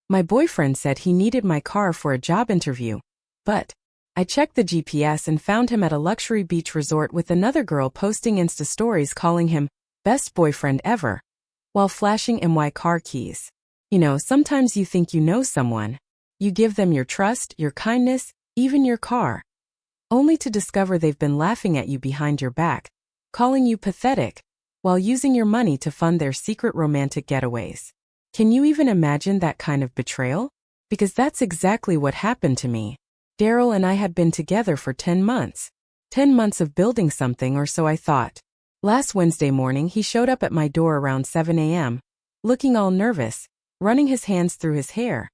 My boyfriend said he needed my car for a job interview, but I checked the GPS and found him at a luxury beach resort with another girl posting Insta stories calling him best boyfriend ever, while flashing my car keys. You know, sometimes you think you know someone. You give them your trust, your kindness, even your car, only to discover they've been laughing at you behind your back, calling you pathetic, while using your money to fund their secret romantic getaways. Can you even imagine that kind of betrayal? Because that's exactly what happened to me. Daryl and I had been together for 10 months. 10 months of building something, or so I thought. Last Wednesday morning he showed up at my door around 7 a.m., looking all nervous, running his hands through his hair.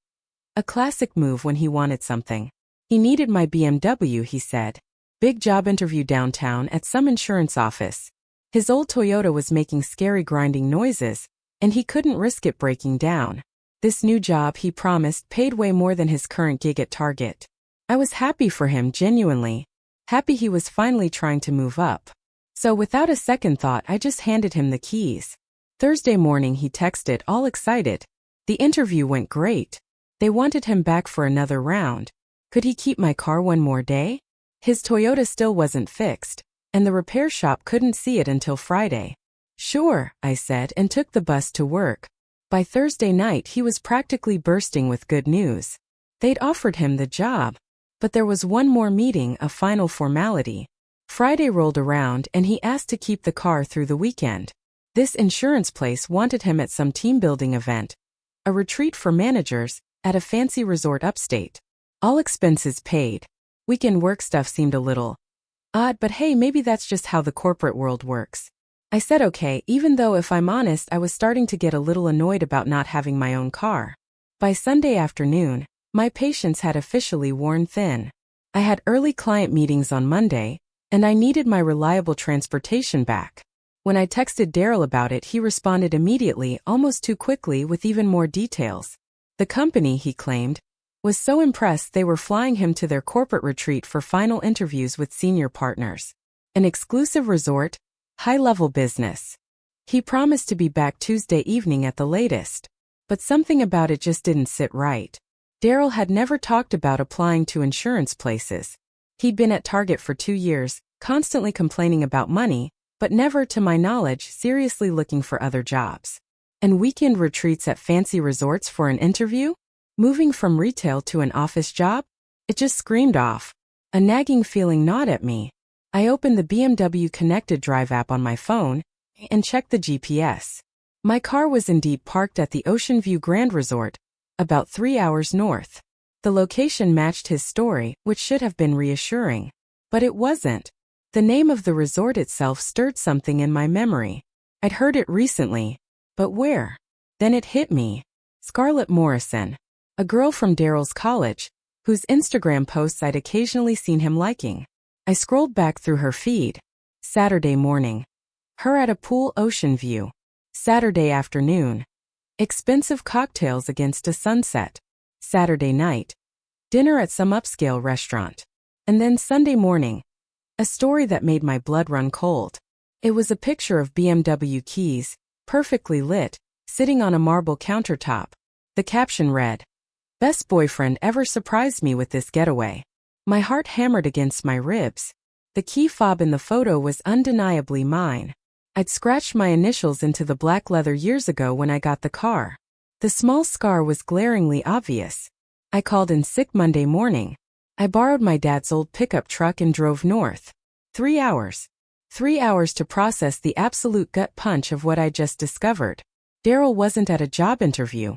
A classic move when he wanted something. He needed my BMW, he said. Big job interview downtown at some insurance office. His old Toyota was making scary grinding noises, and he couldn't risk it breaking down. This new job, he promised, paid way more than his current gig at Target. I was happy for him, genuinely. Happy he was finally trying to move up. So without a second thought, I just handed him the keys. Thursday morning he texted, all excited. The interview went great. They wanted him back for another round. Could he keep my car one more day? His Toyota still wasn't fixed, and the repair shop couldn't see it until Friday. Sure, I said, and took the bus to work. By Thursday night he was practically bursting with good news. They'd offered him the job. But there was one more meeting, a final formality. Friday rolled around and he asked to keep the car through the weekend. This insurance place wanted him at some team-building event, a retreat for managers, at a fancy resort upstate. All expenses paid. Weekend work stuff seemed a little odd, but hey, maybe that's just how the corporate world works. I said okay, even though if I'm honest, I was starting to get a little annoyed about not having my own car. By Sunday afternoon, my patience had officially worn thin. I had early client meetings on Monday, and I needed my reliable transportation back. When I texted Daryl about it, he responded immediately, almost too quickly, with even more details. The company, he claimed, was so impressed they were flying him to their corporate retreat for final interviews with senior partners. An exclusive resort, high-level business. He promised to be back Tuesday evening at the latest, but something about it just didn't sit right. Daryl had never talked about applying to insurance places. He'd been at Target for 2 years, constantly complaining about money, but never, to my knowledge, seriously looking for other jobs. And weekend retreats at fancy resorts for an interview? Moving from retail to an office job? It just screamed off. A nagging feeling gnawed at me. I opened the BMW Connected Drive app on my phone and checked the GPS. My car was indeed parked at the Ocean View Grand Resort, about 3 hours north. The location matched his story, which should have been reassuring. But it wasn't. The name of the resort itself stirred something in my memory. I'd heard it recently. But where? Then it hit me. Scarlett Morrison. A girl from Daryl's college, whose Instagram posts I'd occasionally seen him liking. I scrolled back through her feed. Saturday morning. Her at a pool, Ocean View. Saturday afternoon. Expensive cocktails against a sunset. Saturday night. Dinner at some upscale restaurant. And then Sunday morning. A story that made my blood run cold. It was a picture of BMW keys, perfectly lit, sitting on a marble countertop. The caption read, "Best boyfriend ever surprised me with this getaway." My heart hammered against my ribs. The key fob in the photo was undeniably mine. I'd scratched my initials into the black leather years ago when I got the car. The small scar was glaringly obvious. I called in sick Monday morning. I borrowed my dad's old pickup truck and drove north. 3 hours. 3 hours to process the absolute gut punch of what I just discovered. Daryl wasn't at a job interview.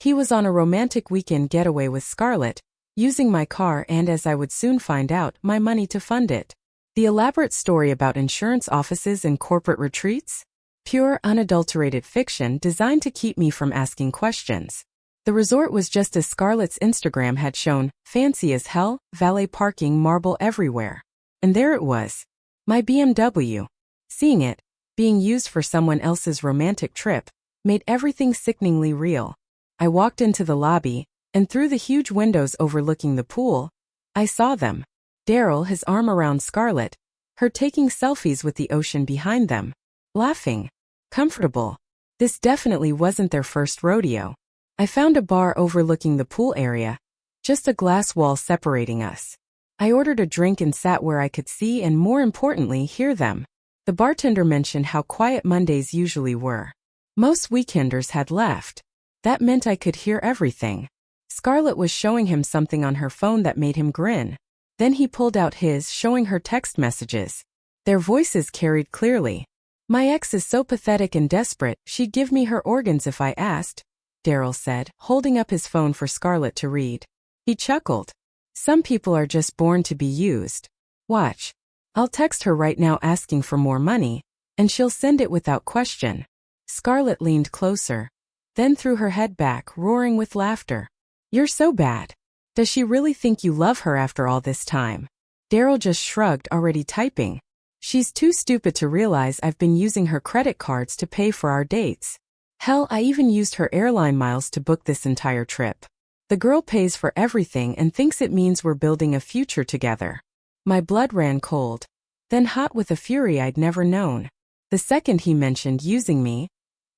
He was on a romantic weekend getaway with Scarlett, using my car and, as I would soon find out, my money to fund it. The elaborate story about insurance offices and corporate retreats? Pure, unadulterated fiction designed to keep me from asking questions. The resort was just as Scarlett's Instagram had shown, fancy as hell, valet parking, marble everywhere. And there it was. My BMW. Seeing it, being used for someone else's romantic trip, made everything sickeningly real. I walked into the lobby, and through the huge windows overlooking the pool, I saw them. Daryl, his arm around Scarlett, her taking selfies with the ocean behind them, laughing, comfortable. This definitely wasn't their first rodeo. I found a bar overlooking the pool area, just a glass wall separating us. I ordered a drink and sat where I could see and, more importantly, hear them. The bartender mentioned how quiet Mondays usually were. Most weekenders had left. That meant I could hear everything. Scarlett was showing him something on her phone that made him grin. Then he pulled out his, showing her text messages. Their voices carried clearly. "My ex is so pathetic and desperate, she'd give me her organs if I asked," Daryl said, holding up his phone for Scarlett to read. He chuckled. "Some people are just born to be used. Watch. I'll text her right now asking for more money, and she'll send it without question." Scarlett leaned closer, then threw her head back, roaring with laughter. "You're so bad. Does she really think you love her after all this time?" Daryl just shrugged, already typing. "She's too stupid to realize I've been using her credit cards to pay for our dates. Hell, I even used her airline miles to book this entire trip. The girl pays for everything and thinks it means we're building a future together." My blood ran cold, then hot with a fury I'd never known. The second he mentioned using me,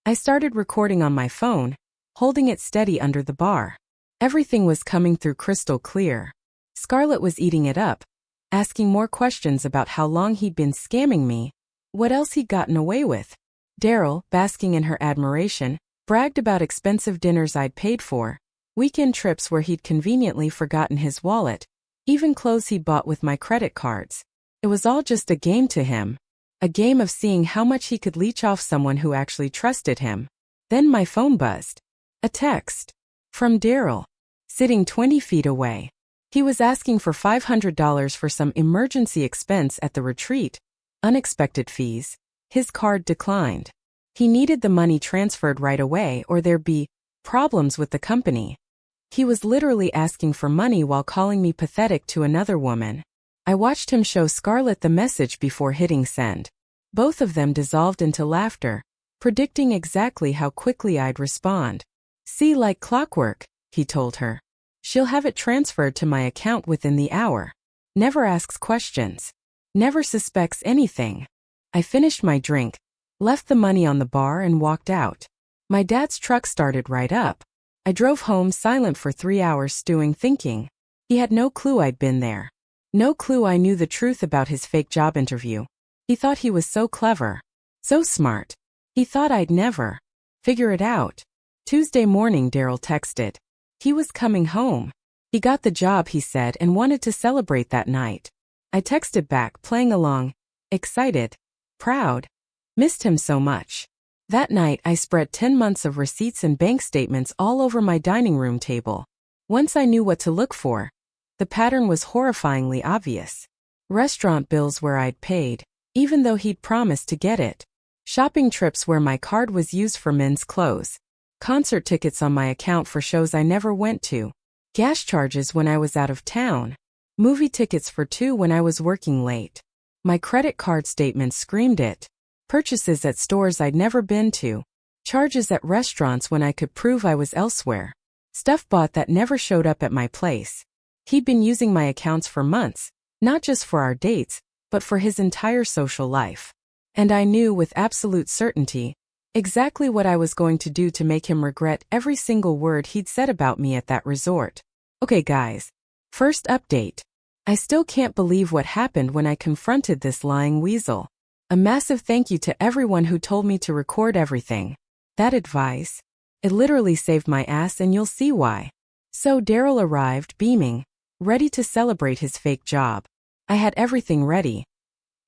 I started recording on my phone, holding it steady under the bar. Everything was coming through crystal clear. Scarlett was eating it up, asking more questions about how long he'd been scamming me, what else he'd gotten away with. Daryl, basking in her admiration, bragged about expensive dinners I'd paid for, weekend trips where he'd conveniently forgotten his wallet, even clothes he'd bought with my credit cards. It was all just a game to him, a game of seeing how much he could leech off someone who actually trusted him. Then my phone buzzed. A text. From Daryl. Sitting 20 feet away. He was asking for $500 for some emergency expense at the retreat. Unexpected fees. His card declined. He needed the money transferred right away or there'd be problems with the company. He was literally asking for money while calling me pathetic to another woman. I watched him show Scarlett the message before hitting send. Both of them dissolved into laughter, predicting exactly how quickly I'd respond. "See, like clockwork," he told her. "She'll have it transferred to my account within the hour. Never asks questions. Never suspects anything." I finished my drink, left the money on the bar and walked out. My dad's truck started right up. I drove home silent for 3 hours stewing thinking. He had no clue I'd been there. No clue I knew the truth about his fake job interview. He thought he was so clever. So smart. He thought I'd never figure it out. Tuesday morning, Daryl texted. He was coming home. He got the job, he said, and wanted to celebrate that night. I texted back, playing along. Excited. Proud. Missed him so much. That night I spread 10 months of receipts and bank statements all over my dining room table. Once I knew what to look for, the pattern was horrifyingly obvious. Restaurant bills where I'd paid, even though he'd promised to get it. Shopping trips where my card was used for men's clothes. Concert tickets on my account for shows I never went to. Gas charges when I was out of town. Movie tickets for two when I was working late. My credit card statement screamed it. Purchases at stores I'd never been to. Charges at restaurants when I could prove I was elsewhere. Stuff bought that never showed up at my place. He'd been using my accounts for months, not just for our dates, but for his entire social life. And I knew with absolute certainty exactly what I was going to do to make him regret every single word he'd said about me at that resort. Okay guys. First update. I still can't believe what happened when I confronted this lying weasel. A massive thank you to everyone who told me to record everything. That advice, it literally saved my ass, and you'll see why. So Daryl arrived, beaming, ready to celebrate his fake job. I had everything ready.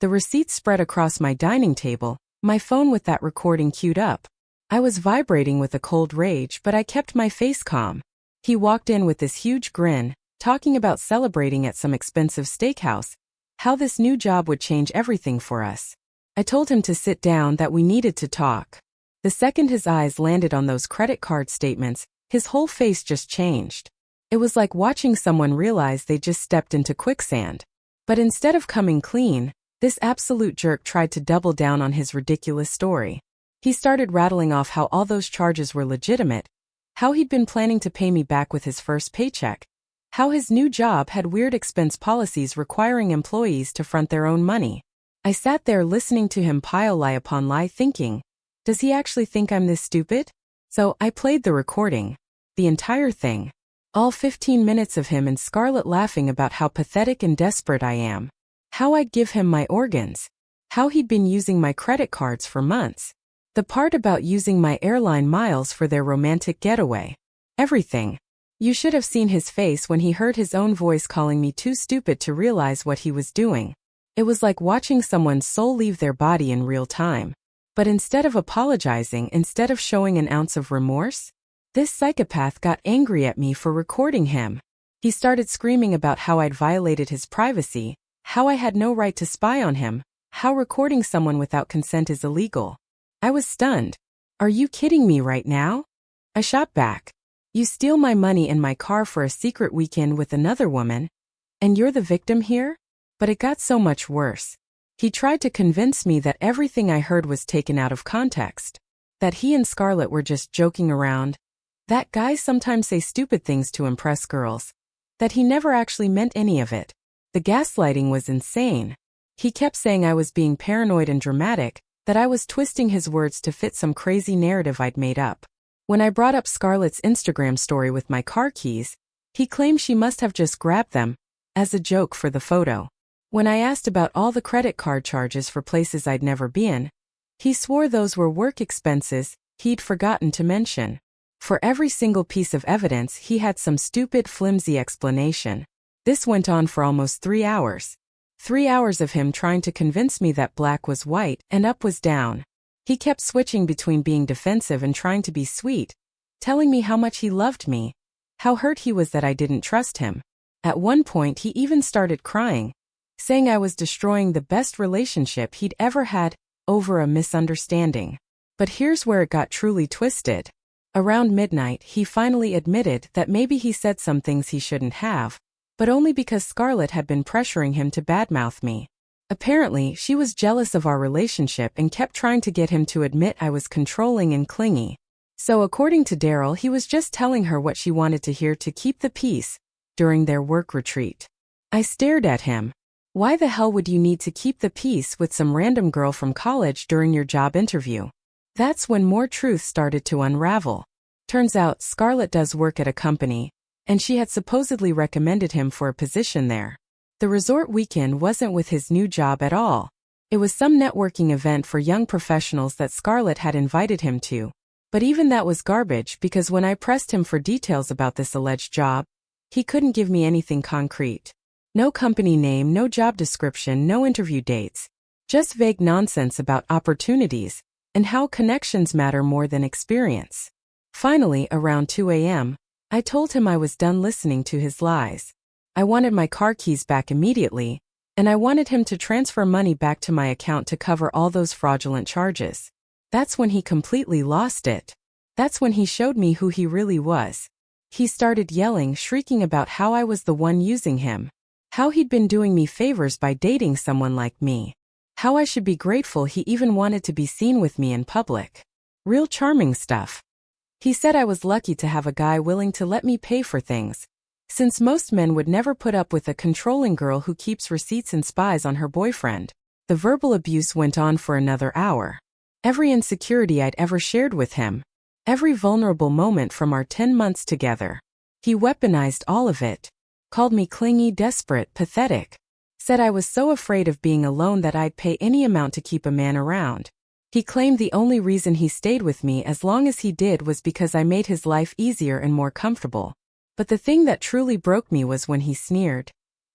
The receipts spread across my dining table, my phone with that recording queued up. I was vibrating with a cold rage, but I kept my face calm. He walked in with this huge grin, talking about celebrating at some expensive steakhouse, how this new job would change everything for us. I told him to sit down, that we needed to talk. The second his eyes landed on those credit card statements, his whole face just changed. It was like watching someone realize they just stepped into quicksand. But instead of coming clean, this absolute jerk tried to double down on his ridiculous story. He started rattling off how all those charges were legitimate, how he'd been planning to pay me back with his first paycheck, how his new job had weird expense policies requiring employees to front their own money. I sat there listening to him pile lie upon lie, thinking, does he actually think I'm this stupid? So I played the recording. The entire thing. All 15 minutes of him and Scarlett laughing about how pathetic and desperate I am. How I'd give him my organs. How he'd been using my credit cards for months. The part about using my airline miles for their romantic getaway. Everything. You should have seen his face when he heard his own voice calling me too stupid to realize what he was doing. It was like watching someone's soul leave their body in real time. But instead of apologizing, instead of showing an ounce of remorse, this psychopath got angry at me for recording him. He started screaming about how I'd violated his privacy, how I had no right to spy on him, how recording someone without consent is illegal. I was stunned. Are you kidding me right now? I shot back. You steal my money and my car for a secret weekend with another woman, and you're the victim here? But it got so much worse. He tried to convince me that everything I heard was taken out of context, that he and Scarlett were just joking around, that guys sometimes say stupid things to impress girls, that he never actually meant any of it. The gaslighting was insane. He kept saying I was being paranoid and dramatic, that I was twisting his words to fit some crazy narrative I'd made up. When I brought up Scarlett's Instagram story with my car keys, he claimed she must have just grabbed them, as a joke for the photo. When I asked about all the credit card charges for places I'd never been, he swore those were work expenses he'd forgotten to mention. For every single piece of evidence he had some stupid, flimsy explanation. This went on for almost 3 hours. 3 hours of him trying to convince me that black was white and up was down. He kept switching between being defensive and trying to be sweet, telling me how much he loved me, how hurt he was that I didn't trust him. At one point he even started crying, saying I was destroying the best relationship he'd ever had over a misunderstanding. But here's where it got truly twisted. Around midnight he finally admitted that maybe he said some things he shouldn't have, but only because Scarlett had been pressuring him to badmouth me. Apparently, she was jealous of our relationship and kept trying to get him to admit I was controlling and clingy. So according to Daryl, he was just telling her what she wanted to hear to keep the peace during their work retreat. I stared at him. Why the hell would you need to keep the peace with some random girl from college during your job interview? That's when more truth started to unravel. Turns out Scarlett does work at a company, and she had supposedly recommended him for a position there. The resort weekend wasn't with his new job at all. It was some networking event for young professionals that Scarlett had invited him to. But even that was garbage because when I pressed him for details about this alleged job, he couldn't give me anything concrete. No company name, no job description, no interview dates. Just vague nonsense about opportunities and how connections matter more than experience. Finally, around 2 a.m., I told him I was done listening to his lies. I wanted my car keys back immediately, and I wanted him to transfer money back to my account to cover all those fraudulent charges. That's when he completely lost it. That's when he showed me who he really was. He started yelling, shrieking about how I was the one using him. How he'd been doing me favors by dating someone like me. How I should be grateful he even wanted to be seen with me in public. Real charming stuff. He said I was lucky to have a guy willing to let me pay for things, since most men would never put up with a controlling girl who keeps receipts and spies on her boyfriend. The verbal abuse went on for another hour. Every insecurity I'd ever shared with him. Every vulnerable moment from our 10 months together. He weaponized all of it. Called me clingy, desperate, pathetic. Said I was so afraid of being alone that I'd pay any amount to keep a man around. He claimed the only reason he stayed with me as long as he did was because I made his life easier and more comfortable. But the thing that truly broke me was when he sneered.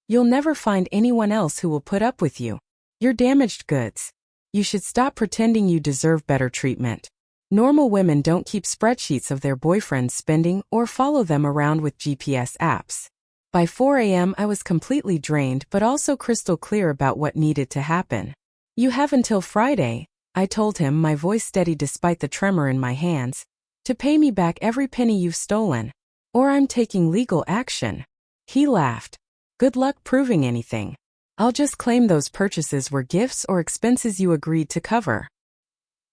You'll never find anyone else who will put up with you. You're damaged goods. You should stop pretending you deserve better treatment. Normal women don't keep spreadsheets of their boyfriends' spending or follow them around with GPS apps. By 4 a.m. I was completely drained but also crystal clear about what needed to happen. You have until Friday, I told him, my voice steady despite the tremor in my hands, to pay me back every penny you've stolen. Or I'm taking legal action. He laughed. Good luck proving anything. I'll just claim those purchases were gifts or expenses you agreed to cover.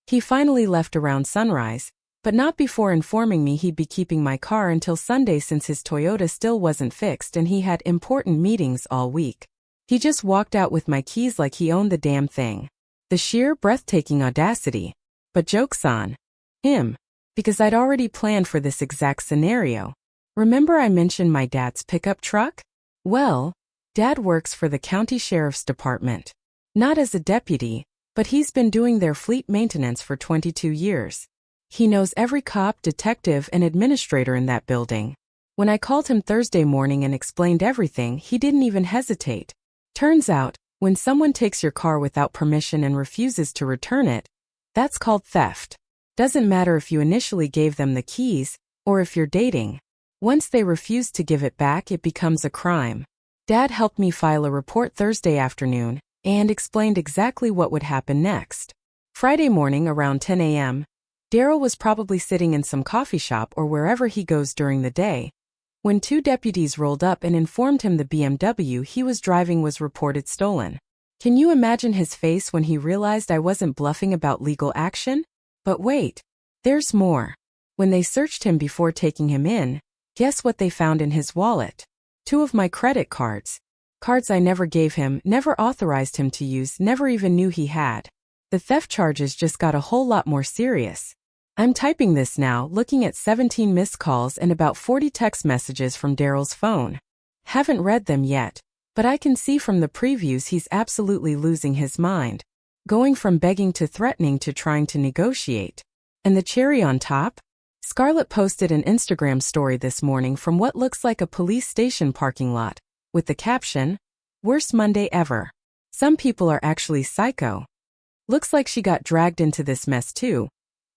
He finally left around sunrise, but not before informing me he'd be keeping my car until Sunday since his Toyota still wasn't fixed and he had important meetings all week. He just walked out with my keys like he owned the damn thing. The sheer, breathtaking audacity. But joke's on him. because I'd already planned for this exact scenario. Remember I mentioned my dad's pickup truck? Well, Dad works for the county sheriff's department. Not as a deputy, but he's been doing their fleet maintenance for 22 years. He knows every cop, detective, and administrator in that building. When I called him Thursday morning and explained everything, he didn't even hesitate. Turns out, when someone takes your car without permission and refuses to return it, that's called theft. Doesn't matter if you initially gave them the keys, or if you're dating. Once they refuse to give it back, it becomes a crime. Dad helped me file a report Thursday afternoon, and explained exactly what would happen next. Friday morning around 10 a.m., Daryl was probably sitting in some coffee shop or wherever he goes during the day, when two deputies rolled up and informed him the BMW he was driving was reported stolen. Can you imagine his face when he realized I wasn't bluffing about legal action? But wait, there's more. When they searched him before taking him in, guess what they found in his wallet? 2 of my credit cards. Cards I never gave him, never authorized him to use, never even knew he had. The theft charges just got a whole lot more serious. I'm typing this now, looking at 17 missed calls and about 40 text messages from Daryl's phone. Haven't read them yet, but I can see from the previews he's absolutely losing his mind. Going from begging to threatening to trying to negotiate. And the cherry on top? Scarlett posted an Instagram story this morning from what looks like a police station parking lot, with the caption, "Worst Monday ever." Some people are actually psycho. Looks like she got dragged into this mess too,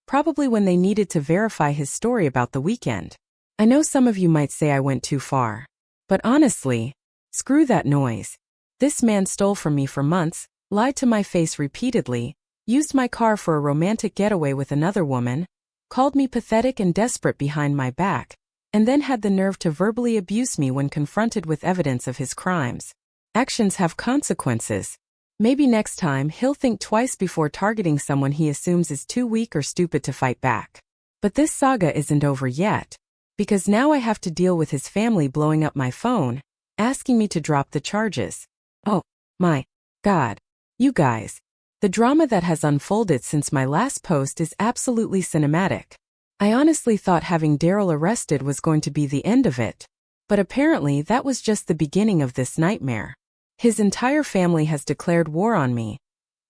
probably when they needed to verify his story about the weekend. I know some of you might say I went too far. But honestly, screw that noise. This man stole from me for months, lied to my face repeatedly, used my car for a romantic getaway with another woman, called me pathetic and desperate behind my back, and then had the nerve to verbally abuse me when confronted with evidence of his crimes. Actions have consequences. Maybe next time he'll think twice before targeting someone he assumes is too weak or stupid to fight back. But this saga isn't over yet, because now I have to deal with his family blowing up my phone, asking me to drop the charges. Oh, my God. You guys. The drama that has unfolded since my last post is absolutely cinematic. I honestly thought having Daryl arrested was going to be the end of it. But apparently that was just the beginning of this nightmare. His entire family has declared war on me.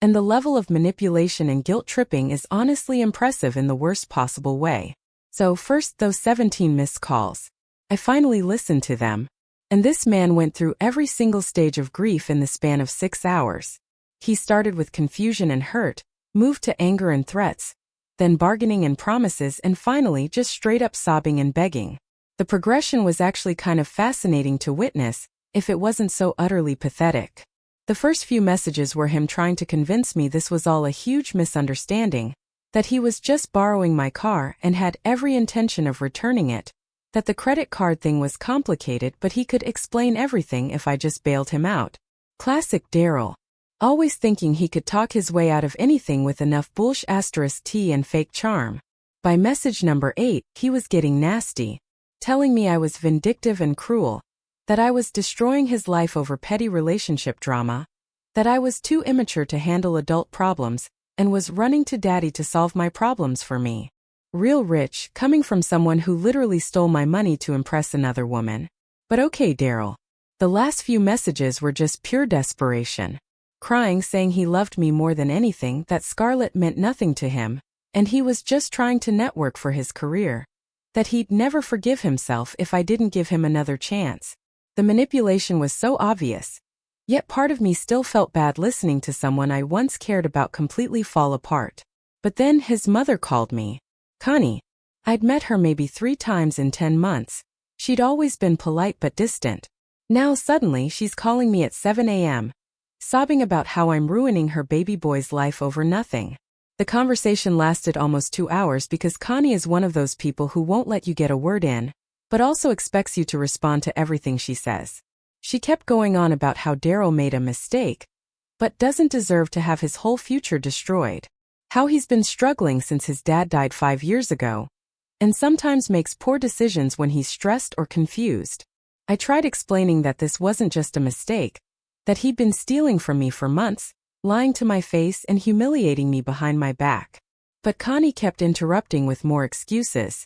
And the level of manipulation and guilt-tripping is honestly impressive in the worst possible way. So first, those 17 missed calls. I finally listened to them. And this man went through every single stage of grief in the span of 6 hours. He started with confusion and hurt, moved to anger and threats, then bargaining and promises, and finally just straight up sobbing and begging. The progression was actually kind of fascinating to witness, if it wasn't so utterly pathetic. The first few messages were him trying to convince me this was all a huge misunderstanding, that he was just borrowing my car and had every intention of returning it, that the credit card thing was complicated but he could explain everything if I just bailed him out. Classic Daryl. Always thinking he could talk his way out of anything with enough *T and fake charm. By message number 8, he was getting nasty, telling me I was vindictive and cruel, that I was destroying his life over petty relationship drama, that I was too immature to handle adult problems, and was running to daddy to solve my problems for me. Real rich, coming from someone who literally stole my money to impress another woman. But okay, Daryl. The last few messages were just pure desperation. Crying, saying he loved me more than anything, that Scarlett meant nothing to him, and he was just trying to network for his career, that he'd never forgive himself if I didn't give him another chance. The manipulation was so obvious, yet part of me still felt bad listening to someone I once cared about completely fall apart. But then his mother called me. Connie. I'd met her maybe 3 times in 10 months. She'd always been polite but distant. Now suddenly she's calling me at 7 a.m., sobbing about how I'm ruining her baby boy's life over nothing. The conversation lasted almost 2 hours because Connie is one of those people who won't let you get a word in, but also expects you to respond to everything she says. She kept going on about how Daryl made a mistake, but doesn't deserve to have his whole future destroyed. How he's been struggling since his dad died 5 years ago, and sometimes makes poor decisions when he's stressed or confused. I tried explaining that this wasn't just a mistake, that he'd been stealing from me for months, lying to my face and humiliating me behind my back. But Connie kept interrupting with more excuses.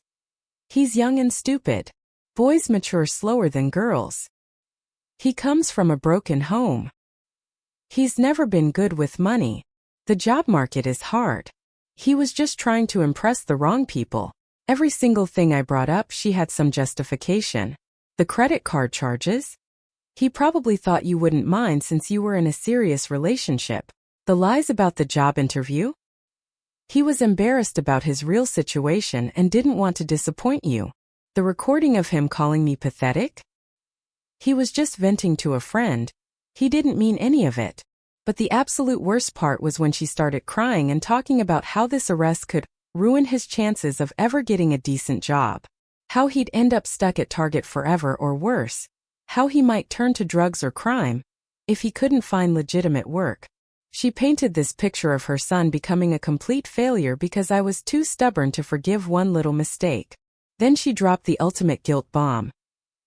He's young and stupid. Boys mature slower than girls. He comes from a broken home. He's never been good with money. The job market is hard. He was just trying to impress the wrong people. Every single thing I brought up, she had some justification. The credit card charges? He probably thought you wouldn't mind since you were in a serious relationship. The lies about the job interview? He was embarrassed about his real situation and didn't want to disappoint you. The recording of him calling me pathetic? He was just venting to a friend. He didn't mean any of it. But the absolute worst part was when she started crying and talking about how this arrest could ruin his chances of ever getting a decent job. How he'd end up stuck at Target forever or worse. How he might turn to drugs or crime if he couldn't find legitimate work. She painted this picture of her son becoming a complete failure because I was too stubborn to forgive one little mistake. Then she dropped the ultimate guilt bomb.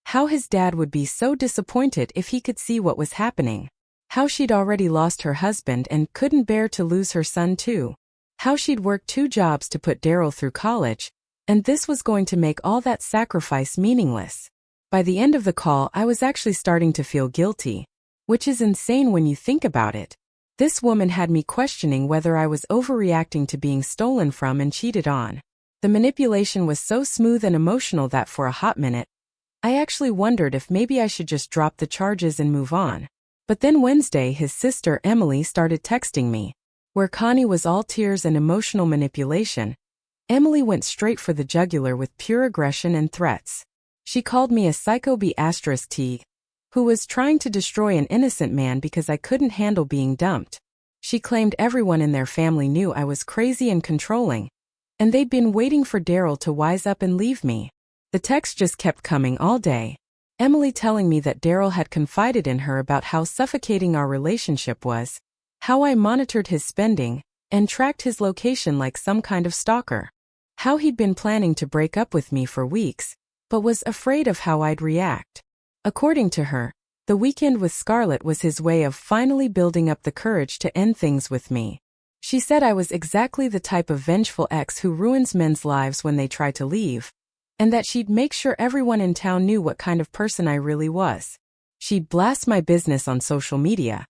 How his dad would be so disappointed if he could see what was happening. How she'd already lost her husband and couldn't bear to lose her son too. How she'd worked 2 jobs to put Daryl through college, and this was going to make all that sacrifice meaningless. By the end of the call, I was actually starting to feel guilty, which is insane when you think about it. This woman had me questioning whether I was overreacting to being stolen from and cheated on. The manipulation was so smooth and emotional that for a hot minute, I actually wondered if maybe I should just drop the charges and move on. But then Wednesday, his sister Emily started texting me. Where Connie was all tears and emotional manipulation, Emily went straight for the jugular with pure aggression and threats. She called me a psycho B*T, who was trying to destroy an innocent man because I couldn't handle being dumped. She claimed everyone in their family knew I was crazy and controlling, and they'd been waiting for Daryl to wise up and leave me. The text just kept coming all day. Emily telling me that Daryl had confided in her about how suffocating our relationship was, how I monitored his spending, and tracked his location like some kind of stalker. How he'd been planning to break up with me for weeks, but was afraid of how I'd react. According to her, the weekend with Scarlett was his way of finally building up the courage to end things with me. She said I was exactly the type of vengeful ex who ruins men's lives when they try to leave, and that she'd make sure everyone in town knew what kind of person I really was. She'd blast my business on social media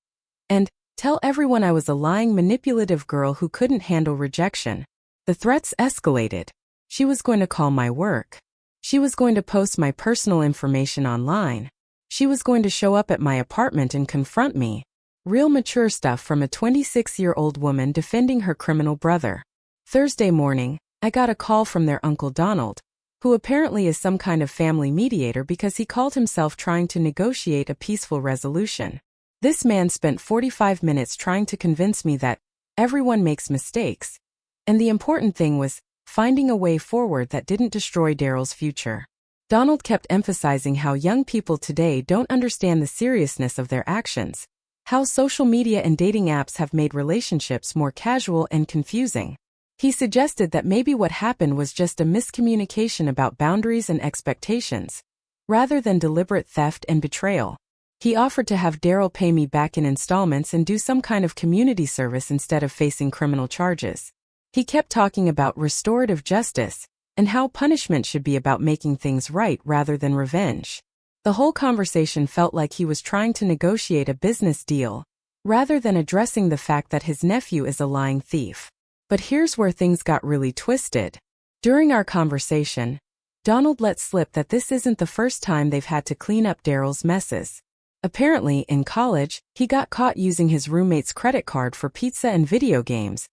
and tell everyone I was a lying, manipulative girl who couldn't handle rejection. The threats escalated. She was going to call my work. She was going to post my personal information online. She was going to show up at my apartment and confront me. Real mature stuff from a 26-year-old woman defending her criminal brother. Thursday morning, I got a call from their Uncle Donald, who apparently is some kind of family mediator because he called himself trying to negotiate a peaceful resolution. This man spent 45 minutes trying to convince me that everyone makes mistakes, and the important thing was finding a way forward that didn't destroy Daryl's future. Donald kept emphasizing how young people today don't understand the seriousness of their actions, how social media and dating apps have made relationships more casual and confusing. He suggested that maybe what happened was just a miscommunication about boundaries and expectations, rather than deliberate theft and betrayal. He offered to have Daryl pay me back in installments and do some kind of community service instead of facing criminal charges. He kept talking about restorative justice and how punishment should be about making things right rather than revenge. The whole conversation felt like he was trying to negotiate a business deal, rather than addressing the fact that his nephew is a lying thief. But here's where things got really twisted. During our conversation, Donald let slip that this isn't the first time they've had to clean up Daryl's messes. Apparently, in college, he got caught using his roommate's credit card for pizza and video games,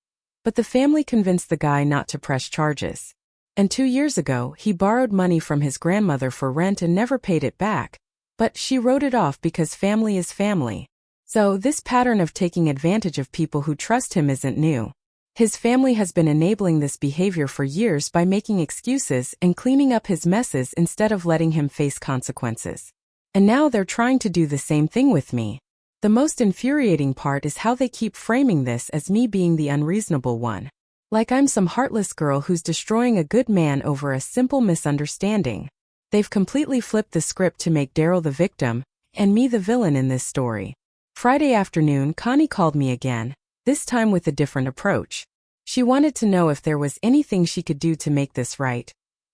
but the family convinced the guy not to press charges. And 2 years ago, he borrowed money from his grandmother for rent and never paid it back, but she wrote it off because family is family. So this pattern of taking advantage of people who trust him isn't new. His family has been enabling this behavior for years by making excuses and cleaning up his messes instead of letting him face consequences. And now they're trying to do the same thing with me. The most infuriating part is how they keep framing this as me being the unreasonable one. Like I'm some heartless girl who's destroying a good man over a simple misunderstanding. They've completely flipped the script to make Daryl the victim, and me the villain in this story. Friday afternoon, Connie called me again, this time with a different approach. She wanted to know if there was anything she could do to make this right.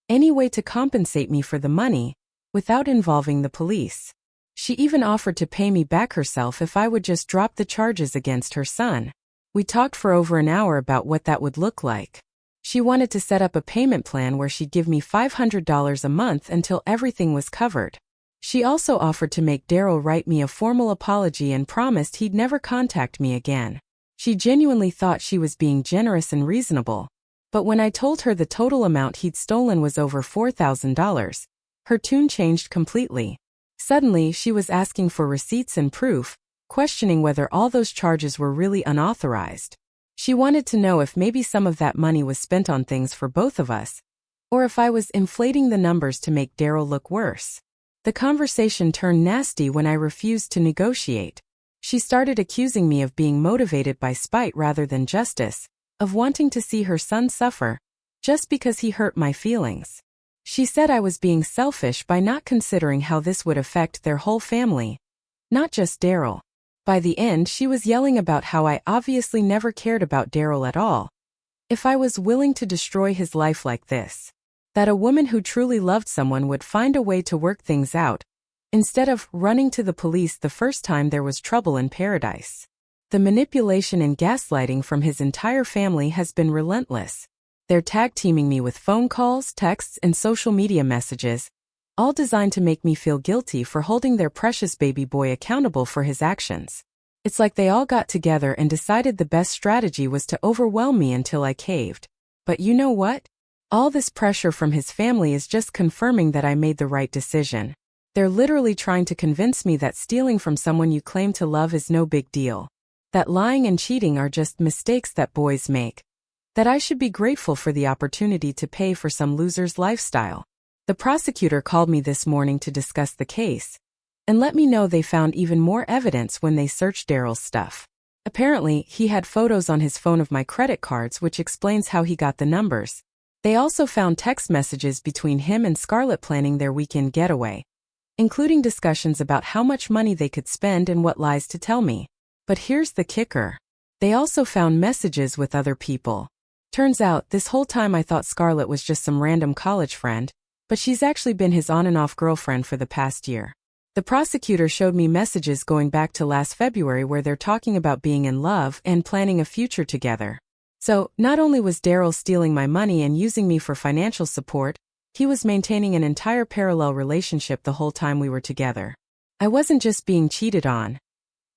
Any way to compensate me for the money, without involving the police. She even offered to pay me back herself if I would just drop the charges against her son. We talked for over an hour about what that would look like. She wanted to set up a payment plan where she'd give me $500 a month until everything was covered. She also offered to make Daryl write me a formal apology and promised he'd never contact me again. She genuinely thought she was being generous and reasonable. But when I told her the total amount he'd stolen was over $4,000, her tune changed completely. Suddenly, she was asking for receipts and proof, questioning whether all those charges were really unauthorized. She wanted to know if maybe some of that money was spent on things for both of us, or if I was inflating the numbers to make Daryl look worse. The conversation turned nasty when I refused to negotiate. She started accusing me of being motivated by spite rather than justice, of wanting to see her son suffer, just because he hurt my feelings. She said I was being selfish by not considering how this would affect their whole family, not just Daryl. By the end, she was yelling about how I obviously never cared about Daryl at all. If I was willing to destroy his life like this, that a woman who truly loved someone would find a way to work things out, instead of running to the police the first time there was trouble in paradise. The manipulation and gaslighting from his entire family has been relentless. They're tag-teaming me with phone calls, texts, and social media messages, all designed to make me feel guilty for holding their precious baby boy accountable for his actions. It's like they all got together and decided the best strategy was to overwhelm me until I caved. But you know what? All this pressure from his family is just confirming that I made the right decision. They're literally trying to convince me that stealing from someone you claim to love is no big deal. That lying and cheating are just mistakes that boys make. That I should be grateful for the opportunity to pay for some loser's lifestyle. The prosecutor called me this morning to discuss the case, and let me know they found even more evidence when they searched Daryl's stuff. Apparently, he had photos on his phone of my credit cards, which explains how he got the numbers. They also found text messages between him and Scarlett planning their weekend getaway, including discussions about how much money they could spend and what lies to tell me. But here's the kicker. They also found messages with other people. Turns out, this whole time I thought Scarlett was just some random college friend, but she's actually been his on and off girlfriend for the past year. The prosecutor showed me messages going back to last February where they're talking about being in love and planning a future together. So, not only was Daryl stealing my money and using me for financial support, he was maintaining an entire parallel relationship the whole time we were together. I wasn't just being cheated on.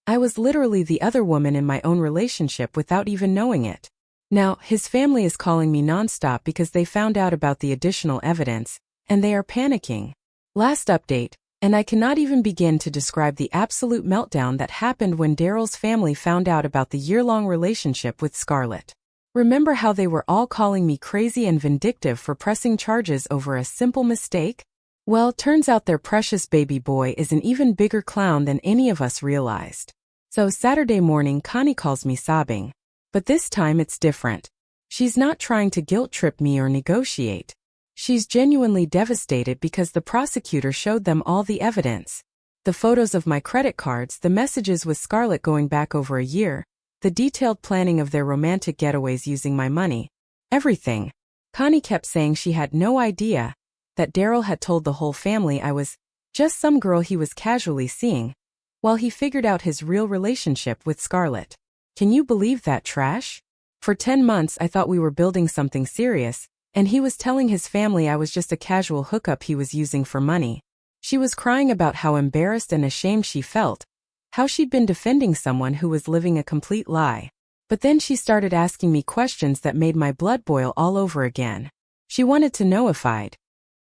I was literally the other woman in my own relationship without even knowing it. Now, his family is calling me nonstop because they found out about the additional evidence, and they are panicking. Last update, and I cannot even begin to describe the absolute meltdown that happened when Daryl's family found out about the year-long relationship with Scarlett. Remember how they were all calling me crazy and vindictive for pressing charges over a simple mistake? Well, turns out their precious baby boy is an even bigger clown than any of us realized. So Saturday morning, Connie calls me sobbing. But this time it's different. She's not trying to guilt-trip me or negotiate. She's genuinely devastated because the prosecutor showed them all the evidence. The photos of my credit cards, the messages with Scarlett going back over a year, the detailed planning of their romantic getaways using my money. Everything. Connie kept saying she had no idea that Daryl had told the whole family I was just some girl he was casually seeing, while he figured out his real relationship with Scarlett. Can you believe that trash? For 10 months I thought we were building something serious, and he was telling his family I was just a casual hookup he was using for money. She was crying about how embarrassed and ashamed she felt, how she'd been defending someone who was living a complete lie. But then she started asking me questions that made my blood boil all over again. She wanted to know if I'd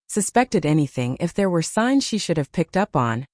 suspected anything, if there were signs she should have picked up on,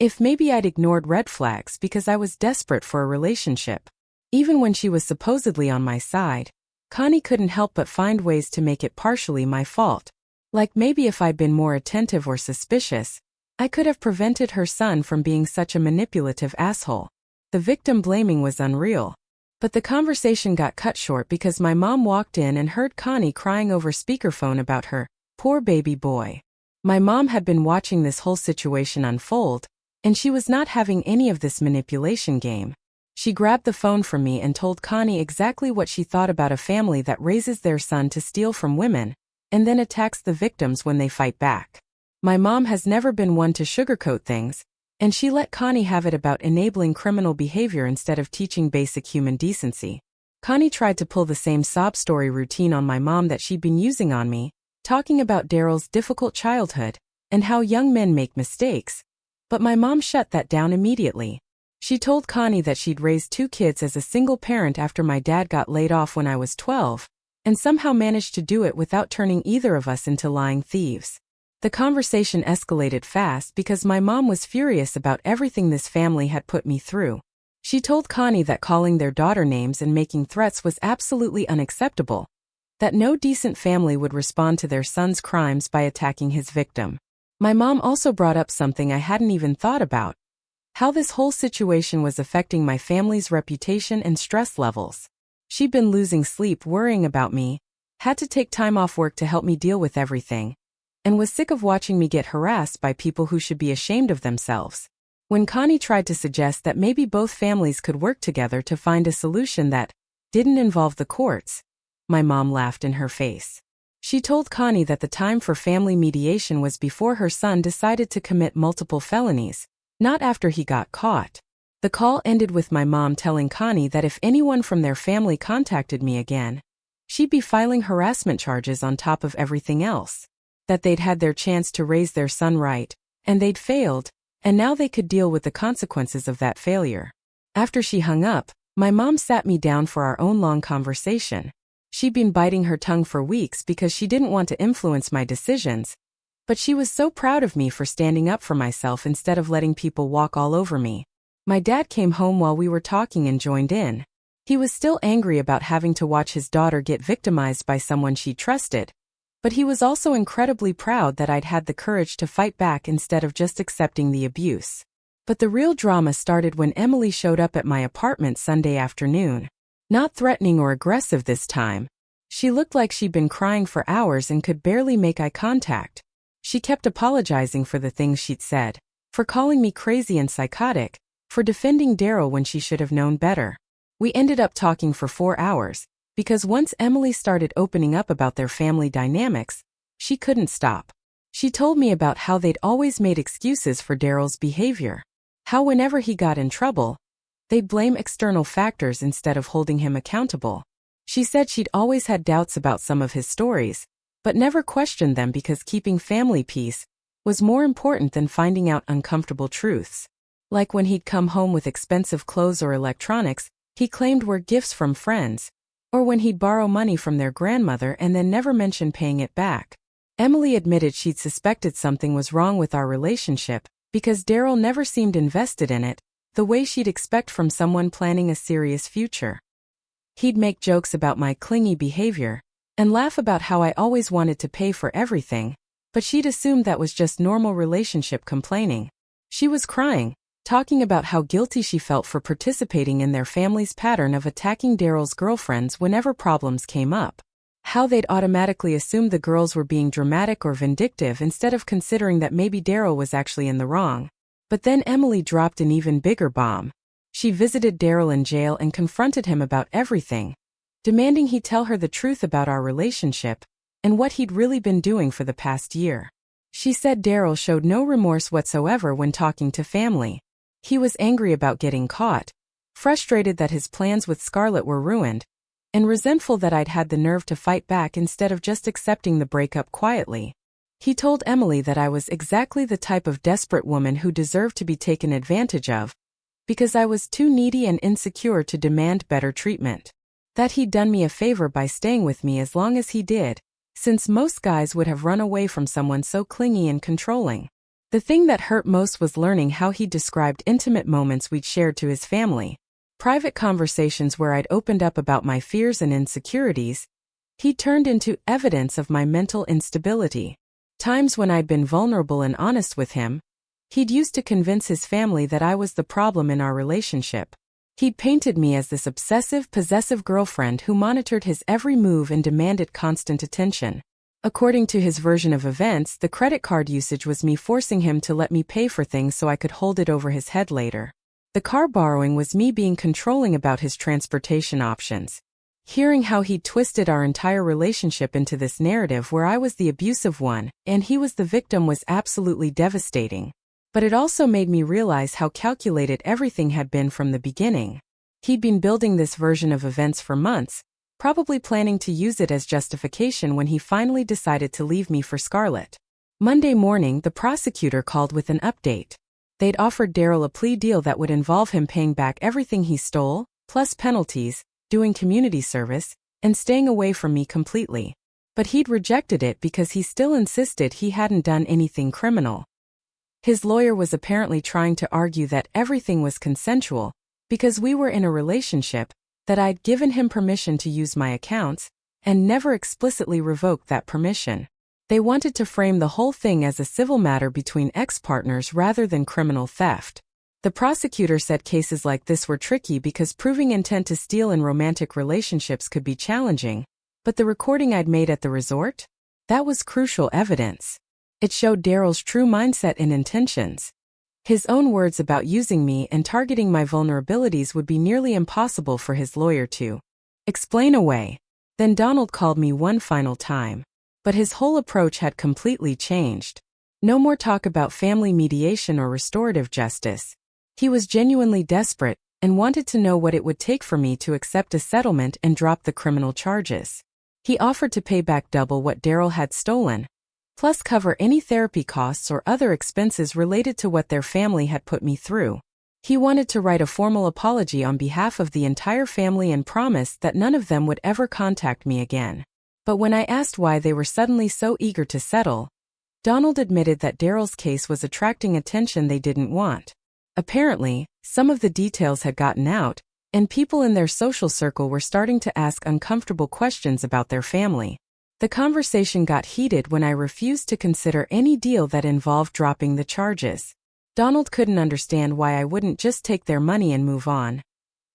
if maybe I'd ignored red flags because I was desperate for a relationship. Even when she was supposedly on my side, Connie couldn't help but find ways to make it partially my fault. Like maybe if I'd been more attentive or suspicious, I could have prevented her son from being such a manipulative asshole. The victim blaming was unreal. But the conversation got cut short because my mom walked in and heard Connie crying over speakerphone about her poor baby boy. My mom had been watching this whole situation unfold, and she was not having any of this manipulation game. She grabbed the phone from me and told Connie exactly what she thought about a family that raises their son to steal from women, and then attacks the victims when they fight back. My mom has never been one to sugarcoat things, and she let Connie have it about enabling criminal behavior instead of teaching basic human decency. Connie tried to pull the same sob story routine on my mom that she'd been using on me, talking about Daryl's difficult childhood and how young men make mistakes, but my mom shut that down immediately. She told Connie that she'd raised 2 kids as a single parent after my dad got laid off when I was 12, and somehow managed to do it without turning either of us into lying thieves. The conversation escalated fast because my mom was furious about everything this family had put me through. She told Connie that calling their daughter names and making threats was absolutely unacceptable, that no decent family would respond to their son's crimes by attacking his victim. My mom also brought up something I hadn't even thought about: how this whole situation was affecting my family's reputation and stress levels. She'd been losing sleep worrying about me, had to take time off work to help me deal with everything, and was sick of watching me get harassed by people who should be ashamed of themselves. When Connie tried to suggest that maybe both families could work together to find a solution that didn't involve the courts, my mom laughed in her face. She told Connie that the time for family mediation was before her son decided to commit multiple felonies, not after he got caught. The call ended with my mom telling Connie that if anyone from their family contacted me again, she'd be filing harassment charges on top of everything else. That they'd had their chance to raise their son right, and they'd failed, and now they could deal with the consequences of that failure. After she hung up, my mom sat me down for our own long conversation. She'd been biting her tongue for weeks because she didn't want to influence my decisions, but she was so proud of me for standing up for myself instead of letting people walk all over me. My dad came home while we were talking and joined in. He was still angry about having to watch his daughter get victimized by someone she trusted, but he was also incredibly proud that I'd had the courage to fight back instead of just accepting the abuse. But the real drama started when Emily showed up at my apartment Sunday afternoon. Not threatening or aggressive this time. She looked like she'd been crying for hours and could barely make eye contact. She kept apologizing for the things she'd said, for calling me crazy and psychotic, for defending Daryl when she should have known better. We ended up talking for 4 hours, because once Emily started opening up about their family dynamics, she couldn't stop. She told me about how they'd always made excuses for Daryl's behavior, how whenever he got in trouble, they'd blame external factors instead of holding him accountable. She said she'd always had doubts about some of his stories, but never questioned them because keeping family peace was more important than finding out uncomfortable truths. Like when he'd come home with expensive clothes or electronics he claimed were gifts from friends, or when he'd borrow money from their grandmother and then never mention paying it back. Emily admitted she'd suspected something was wrong with our relationship because Daryl never seemed invested in it, the way she'd expect from someone planning a serious future. He'd make jokes about my clingy behavior and laugh about how I always wanted to pay for everything, but she'd assumed that was just normal relationship complaining. She was crying, talking about how guilty she felt for participating in their family's pattern of attacking Daryl's girlfriends whenever problems came up. How they'd automatically assumed the girls were being dramatic or vindictive instead of considering that maybe Daryl was actually in the wrong. But then Emily dropped an even bigger bomb. She visited Daryl in jail and confronted him about everything, demanding he tell her the truth about our relationship and what he'd really been doing for the past year. She said Daryl showed no remorse whatsoever when talking to family. He was angry about getting caught, frustrated that his plans with Scarlett were ruined, and resentful that I'd had the nerve to fight back instead of just accepting the breakup quietly. He told Emily that I was exactly the type of desperate woman who deserved to be taken advantage of, because I was too needy and insecure to demand better treatment. That he'd done me a favor by staying with me as long as he did, since most guys would have run away from someone so clingy and controlling. The thing that hurt most was learning how he described intimate moments we'd shared to his family, private conversations where I'd opened up about my fears and insecurities. He turned into evidence of my mental instability. Times when I'd been vulnerable and honest with him, he'd used to convince his family that I was the problem in our relationship. He'd painted me as this obsessive, possessive girlfriend who monitored his every move and demanded constant attention. According to his version of events, the credit card usage was me forcing him to let me pay for things so I could hold it over his head later. The car borrowing was me being controlling about his transportation options. Hearing how he'd twisted our entire relationship into this narrative where I was the abusive one and he was the victim was absolutely devastating. But it also made me realize how calculated everything had been from the beginning. He'd been building this version of events for months, probably planning to use it as justification when he finally decided to leave me for Scarlett. Monday morning, the prosecutor called with an update. They'd offered Daryl a plea deal that would involve him paying back everything he stole, plus penalties, doing community service, and staying away from me completely. But he'd rejected it because he still insisted he hadn't done anything criminal. His lawyer was apparently trying to argue that everything was consensual, because we were in a relationship, that I'd given him permission to use my accounts, and never explicitly revoked that permission. They wanted to frame the whole thing as a civil matter between ex-partners rather than criminal theft. The prosecutor said cases like this were tricky because proving intent to steal in romantic relationships could be challenging, but the recording I'd made at the resort? That was crucial evidence. It showed Daryl's true mindset and intentions. His own words about using me and targeting my vulnerabilities would be nearly impossible for his lawyer to explain away. Then Donald called me one final time. But his whole approach had completely changed. No more talk about family mediation or restorative justice. He was genuinely desperate and wanted to know what it would take for me to accept a settlement and drop the criminal charges. He offered to pay back double what Daryl had stolen, plus cover any therapy costs or other expenses related to what their family had put me through. He wanted to write a formal apology on behalf of the entire family and promised that none of them would ever contact me again. But when I asked why they were suddenly so eager to settle, Donald admitted that Daryl's case was attracting attention they didn't want. Apparently, some of the details had gotten out, and people in their social circle were starting to ask uncomfortable questions about their family. The conversation got heated when I refused to consider any deal that involved dropping the charges. Donald couldn't understand why I wouldn't just take their money and move on.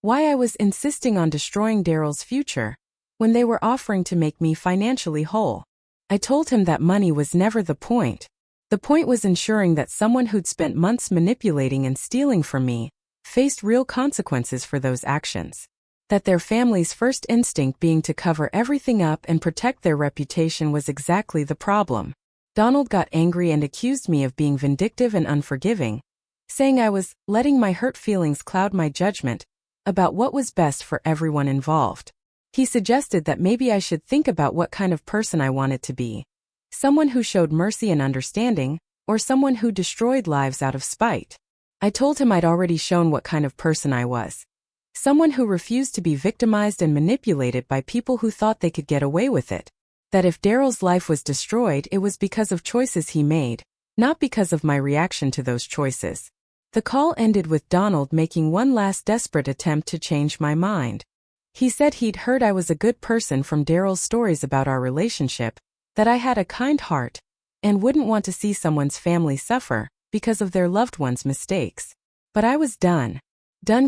Why I was insisting on destroying Daryl's future, when they were offering to make me financially whole. I told him that money was never the point. The point was ensuring that someone who'd spent months manipulating and stealing from me faced real consequences for those actions. That their family's first instinct being to cover everything up and protect their reputation was exactly the problem. Donald got angry and accused me of being vindictive and unforgiving, saying I was letting my hurt feelings cloud my judgment about what was best for everyone involved. He suggested that maybe I should think about what kind of person I wanted to be. Someone who showed mercy and understanding, or someone who destroyed lives out of spite. I told him I'd already shown what kind of person I was. Someone who refused to be victimized and manipulated by people who thought they could get away with it. That if Daryl's life was destroyed, it was because of choices he made, not because of my reaction to those choices. The call ended with Donald making one last desperate attempt to change my mind. He said he'd heard I was a good person from Daryl's stories about our relationship, that I had a kind heart, and wouldn't want to see someone's family suffer because of their loved one's mistakes. But I was done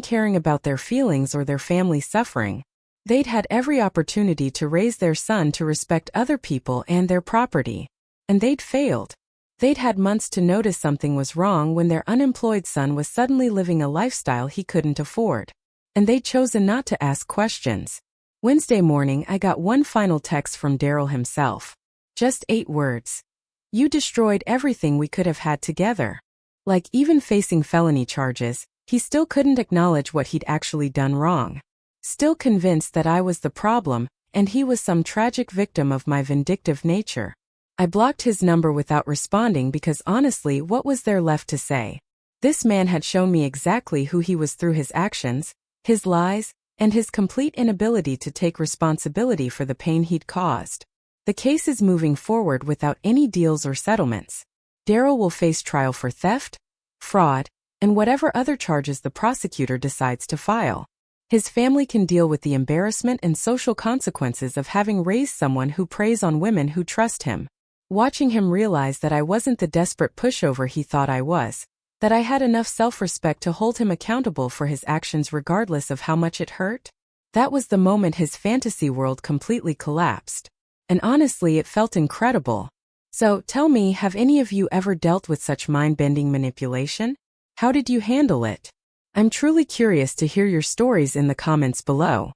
caring about their feelings or their family suffering. They'd had every opportunity to raise their son to respect other people and their property. And they'd failed. They'd had months to notice something was wrong when their unemployed son was suddenly living a lifestyle he couldn't afford. And they'd chosen not to ask questions. Wednesday morning, I got one final text from Daryl himself. Just 8 words. You destroyed everything we could have had together. Like even facing felony charges, he still couldn't acknowledge what he'd actually done wrong. Still convinced that I was the problem, and he was some tragic victim of my vindictive nature. I blocked his number without responding because honestly, what was there left to say? This man had shown me exactly who he was through his actions, his lies, and his complete inability to take responsibility for the pain he'd caused. The case is moving forward without any deals or settlements. Daryl will face trial for theft, fraud, and whatever other charges the prosecutor decides to file. His family can deal with the embarrassment and social consequences of having raised someone who preys on women who trust him. Watching him realize that I wasn't the desperate pushover he thought I was, that I had enough self-respect to hold him accountable for his actions regardless of how much it hurt, that was the moment his fantasy world completely collapsed. And honestly, it felt incredible. So, tell me, have any of you ever dealt with such mind-bending manipulation? How did you handle it? I'm truly curious to hear your stories in the comments below.